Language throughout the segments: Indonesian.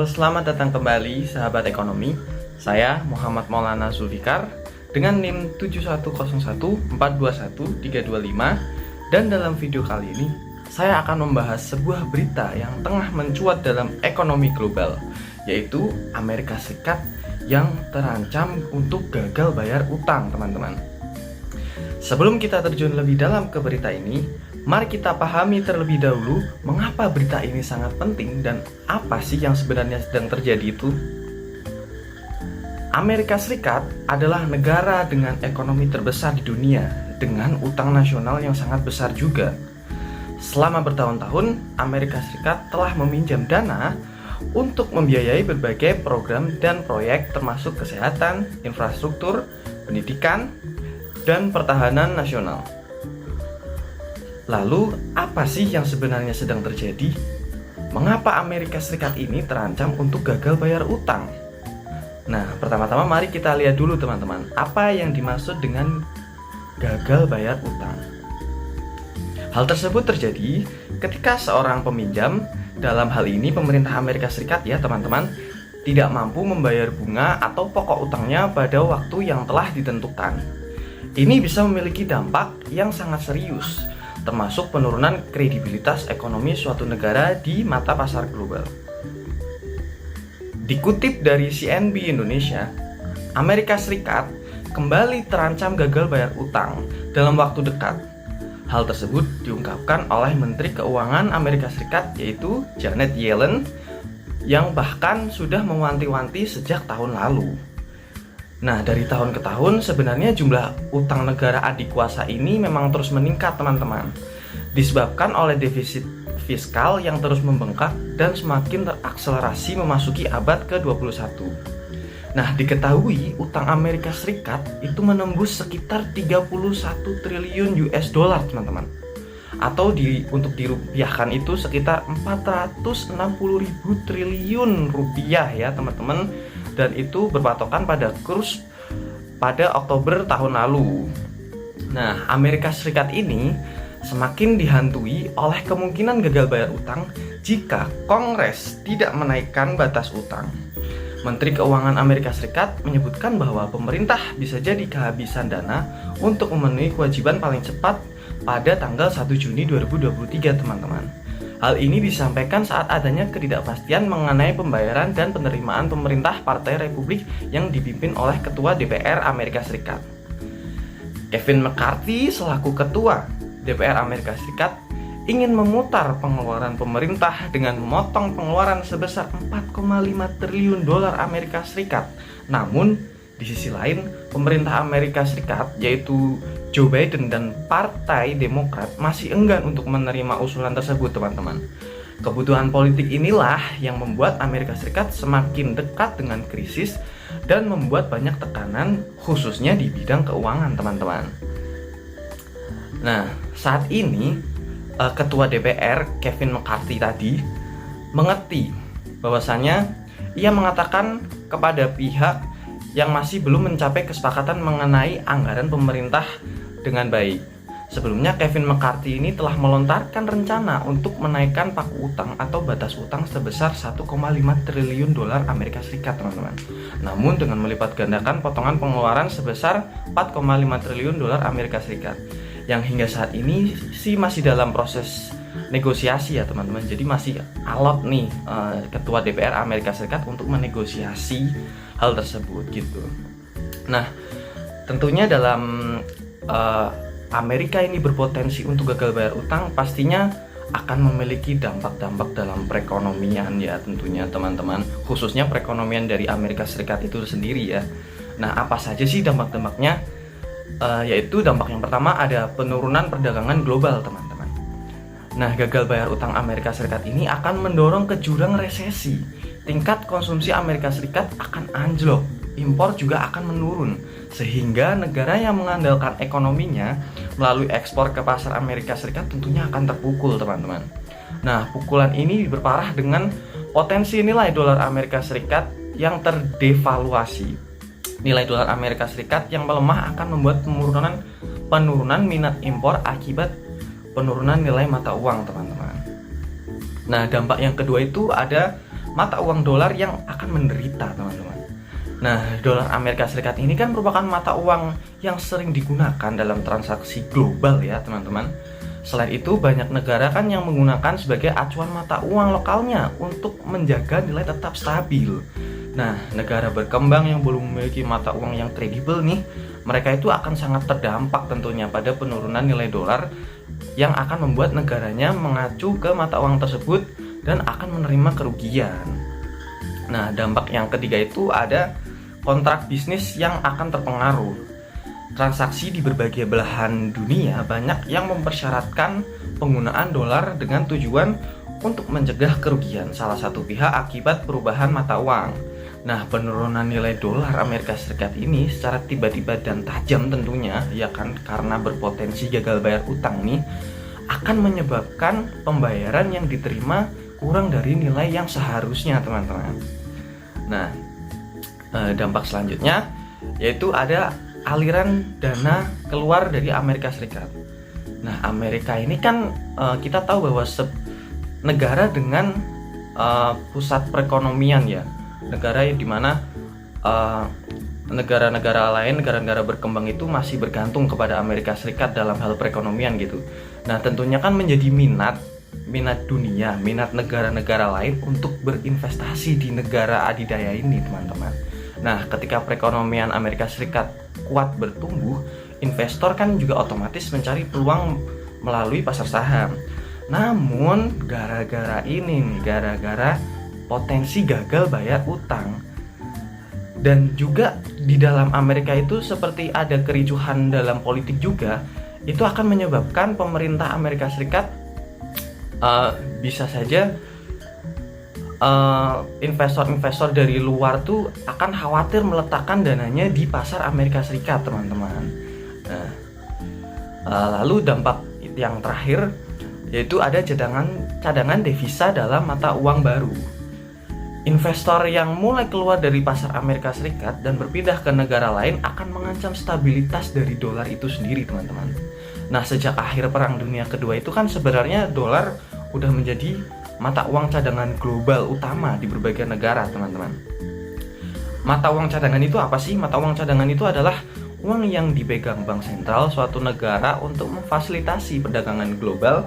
Selamat datang kembali sahabat ekonomi. Saya Muhammad Maulana Zulfikar dengan NIM 71014213253, dan dalam video kali ini saya akan membahas sebuah berita yang tengah mencuat dalam ekonomi global, yaitu Amerika Serikat yang terancam untuk gagal bayar utang, teman-teman. Sebelum kita terjun lebih dalam ke berita ini, mari kita pahami terlebih dahulu mengapa berita ini sangat penting dan apa sih yang sebenarnya sedang terjadi itu. Amerika Serikat adalah negara dengan ekonomi terbesar di dunia dengan utang nasional yang sangat besar juga. Selama bertahun-tahun, Amerika Serikat telah meminjam dana untuk membiayai berbagai program dan proyek termasuk kesehatan, infrastruktur, pendidikan, dan pertahanan nasional. Lalu, apa sih yang sebenarnya sedang terjadi? Mengapa Amerika Serikat ini terancam untuk gagal bayar utang? Nah, pertama-tama mari kita lihat dulu teman-teman, apa yang dimaksud dengan gagal bayar utang. Hal tersebut terjadi ketika seorang peminjam, dalam hal ini pemerintah Amerika Serikat ya teman-teman, tidak mampu membayar bunga atau pokok utangnya pada waktu yang telah ditentukan. Ini bisa memiliki dampak yang sangat serius, termasuk penurunan kredibilitas ekonomi suatu negara di mata pasar global. Dikutip dari CNBC Indonesia, Amerika Serikat kembali terancam gagal bayar utang dalam waktu dekat. Hal tersebut diungkapkan oleh Menteri Keuangan Amerika Serikat, yaitu Janet Yellen, yang bahkan sudah mewanti-wanti sejak tahun lalu. Nah, dari tahun ke tahun sebenarnya jumlah utang negara adikuasa ini memang terus meningkat teman-teman, disebabkan oleh defisit fiskal yang terus membengkak dan semakin terakselerasi memasuki abad ke-21. Nah, diketahui utang Amerika Serikat itu menembus sekitar 31 triliun US dollar teman-teman, atau untuk dirupiahkan itu sekitar 460.000 triliun rupiah ya teman-teman. Dan itu berpatokan pada kurs pada Oktober tahun lalu. Nah, Amerika Serikat ini semakin dihantui oleh kemungkinan gagal bayar utang jika Kongres tidak menaikkan batas utang. Menteri Keuangan Amerika Serikat menyebutkan bahwa pemerintah bisa jadi kehabisan dana untuk memenuhi kewajiban paling cepat pada tanggal 1 Juni 2023, teman-teman. Hal ini disampaikan saat adanya ketidakpastian mengenai pembayaran dan penerimaan pemerintah Partai Republik yang dipimpin oleh Ketua DPR Amerika Serikat. Kevin McCarthy selaku Ketua DPR Amerika Serikat ingin memutar pengeluaran pemerintah dengan memotong pengeluaran sebesar 4,5 triliun dolar Amerika Serikat. Namun, di sisi lain, pemerintah Amerika Serikat, yaitu Joe Biden dan Partai Demokrat, masih enggan untuk menerima usulan tersebut, teman-teman. Kebutuhan politik inilah yang membuat Amerika Serikat semakin dekat dengan krisis dan membuat banyak tekanan, khususnya di bidang keuangan, teman-teman. Nah, saat ini Ketua DPR Kevin McCarthy tadi mengerti bahwasannya ia mengatakan kepada pihak yang masih belum mencapai kesepakatan mengenai anggaran pemerintah dengan baik. Sebelumnya Kevin McCarthy ini telah melontarkan rencana untuk menaikkan paku utang atau batas utang sebesar 1,5 triliun dolar Amerika Serikat, teman-teman. Namun dengan melipat gandakan potongan pengeluaran sebesar 4,5 triliun dolar Amerika Serikat, yang hingga saat ini sih masih dalam proses negosiasi ya teman-teman. Jadi masih alot nih Ketua DPR Amerika Serikat untuk menegosiasi hal tersebut gitu. Nah, tentunya dalam Amerika ini berpotensi untuk gagal bayar utang, pastinya akan memiliki dampak-dampak dalam perekonomian ya tentunya teman-teman, khususnya perekonomian dari Amerika Serikat itu sendiri ya. Nah, apa saja sih dampak-dampaknya? Yaitu dampak yang pertama ada penurunan perdagangan global, teman-teman. Nah, gagal bayar utang Amerika Serikat ini akan mendorong ke jurang resesi. Tingkat konsumsi Amerika Serikat akan anjlok, impor juga akan menurun, sehingga negara yang mengandalkan ekonominya melalui ekspor ke pasar Amerika Serikat tentunya akan terpukul, teman-teman. Nah, pukulan ini diperparah dengan potensi nilai dolar Amerika Serikat yang terdevaluasi. Nilai dolar Amerika Serikat yang melemah akan membuat penurunan minat impor akibat penurunan nilai mata uang, teman-teman. Nah, dampak yang kedua itu ada mata uang dolar yang akan menderita, teman-teman. Nah, dolar Amerika Serikat ini kan merupakan mata uang yang sering digunakan dalam transaksi global ya, teman-teman. Selain itu, banyak negara kan yang menggunakan sebagai acuan mata uang lokalnya untuk menjaga nilai tetap stabil. Nah, negara berkembang yang belum memiliki mata uang yang kredibel nih, mereka itu akan sangat terdampak tentunya pada penurunan nilai dolar yang akan membuat negaranya mengacu ke mata uang tersebut dan akan menerima kerugian. Nah, dampak yang ketiga itu ada kontrak bisnis yang akan terpengaruh. Transaksi di berbagai belahan dunia banyak yang mempersyaratkan penggunaan dolar dengan tujuan untuk mencegah kerugian salah satu pihak akibat perubahan mata uang. Nah, penurunan nilai dolar Amerika Serikat ini secara tiba-tiba dan tajam tentunya, ya kan, karena berpotensi gagal bayar utang nih, akan menyebabkan pembayaran yang diterima kurang dari nilai yang seharusnya, teman-teman. Nah, dampak selanjutnya yaitu ada aliran dana keluar dari Amerika Serikat. Nah, Amerika ini kan kita tahu bahwa negara dengan pusat perekonomian ya, negara yang dimana negara-negara lain, negara-negara berkembang itu masih bergantung kepada Amerika Serikat dalam hal perekonomian gitu. Nah, tentunya kan menjadi minat dunia, minat negara-negara lain untuk berinvestasi di negara adidaya ini, teman-teman. Nah, ketika perekonomian Amerika Serikat kuat bertumbuh, investor kan juga otomatis mencari peluang melalui pasar saham. Namun, gara-gara potensi gagal bayar utang, dan juga di dalam Amerika itu seperti ada kericuhan dalam politik juga, itu akan menyebabkan pemerintah Amerika Serikat bisa saja investor-investor dari luar tuh akan khawatir meletakkan dananya di pasar Amerika Serikat, teman-teman. Nah, lalu dampak yang terakhir yaitu ada cadangan devisa dalam mata uang baru. Investor yang mulai keluar dari pasar Amerika Serikat dan berpindah ke negara lain akan mengancam stabilitas dari dolar itu sendiri, teman-teman. Nah, sejak akhir Perang Dunia Kedua itu kan sebenarnya dolar udah menjadi mata uang cadangan global utama di berbagai negara, teman-teman. Mata uang cadangan itu apa sih? Mata uang cadangan itu adalah uang yang dipegang bank sentral suatu negara untuk memfasilitasi perdagangan global,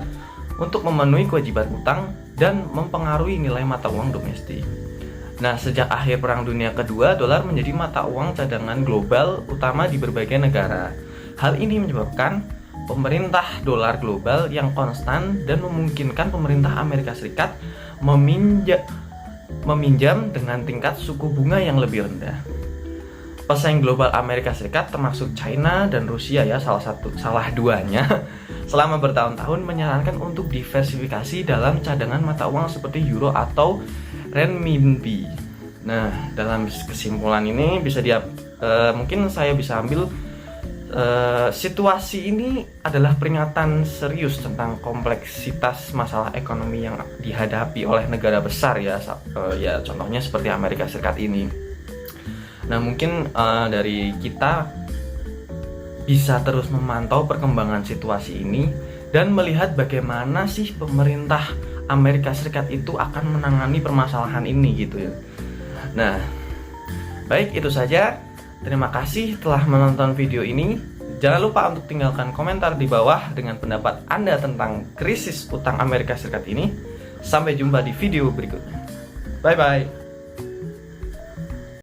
untuk memenuhi kewajiban utang, dan mempengaruhi nilai mata uang domestik. Nah, sejak akhir Perang Dunia Kedua, dolar menjadi mata uang cadangan global utama di berbagai negara. Hal ini menyebabkan pemerintah dolar global yang konstan dan memungkinkan pemerintah Amerika Serikat meminjam dengan tingkat suku bunga yang lebih rendah. Pesaing global Amerika Serikat termasuk China dan Rusia ya, salah duanya selama bertahun-tahun menyarankan untuk diversifikasi dalam cadangan mata uang seperti euro atau renminbi. Nah, dalam kesimpulan ini mungkin saya bisa ambil situasi ini adalah peringatan serius tentang kompleksitas masalah ekonomi yang dihadapi oleh negara besar ya, contohnya seperti Amerika Serikat ini. Nah, mungkin dari kita bisa terus memantau perkembangan situasi ini dan melihat bagaimana sih pemerintah Amerika Serikat itu akan menangani permasalahan ini gitu ya. Nah, baik, itu saja. Terima kasih telah menonton video ini. Jangan lupa untuk tinggalkan komentar di bawah dengan pendapat Anda tentang krisis utang Amerika Serikat ini. Sampai jumpa di video berikutnya. Bye-bye.